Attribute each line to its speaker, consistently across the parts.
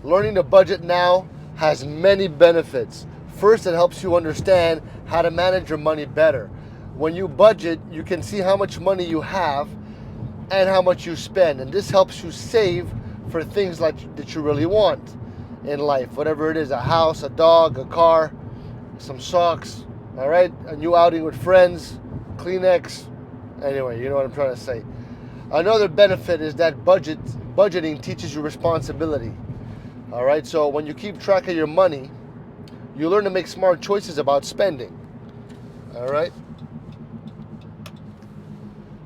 Speaker 1: Learning to budget now has many benefits. First, it helps you understand how to manage your money better. When you budget, you can see how much money you have and how much you spend, and this helps you save for things like that you really want in life, whatever it is: a house, a dog, a car, some socks, all right, a new outing with friends, Kleenex. Anyway, you know what I'm trying to say. Another benefit is that budgeting teaches you responsibility. All right, so when you keep track of your money, you learn to make smart choices about spending. All right,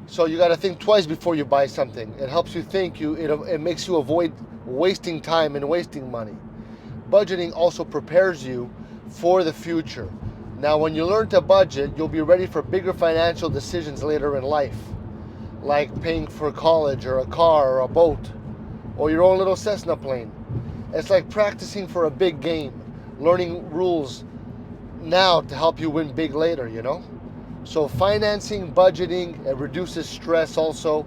Speaker 1: so you got to think twice before you buy something. It helps you think. It makes you avoid wasting time and wasting money. Budgeting also prepares you for the future. Now, when you learn to budget, you'll be ready for bigger financial decisions later in life, like paying for college or a car or a boat or your own little Cessna plane. It's like practicing for a big game, learning rules now to help you win big later, you know? So financing, budgeting, it reduces stress also.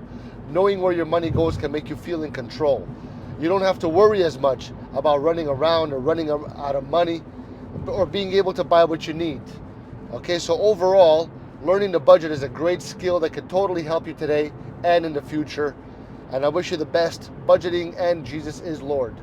Speaker 1: Knowing where your money goes can make you feel in control. You don't have to worry as much about running around or running out of money or being able to buy what you need. Okay, so overall, learning to budget is a great skill that can totally help you today and in the future. And I wish you the best. Budgeting and Jesus is Lord.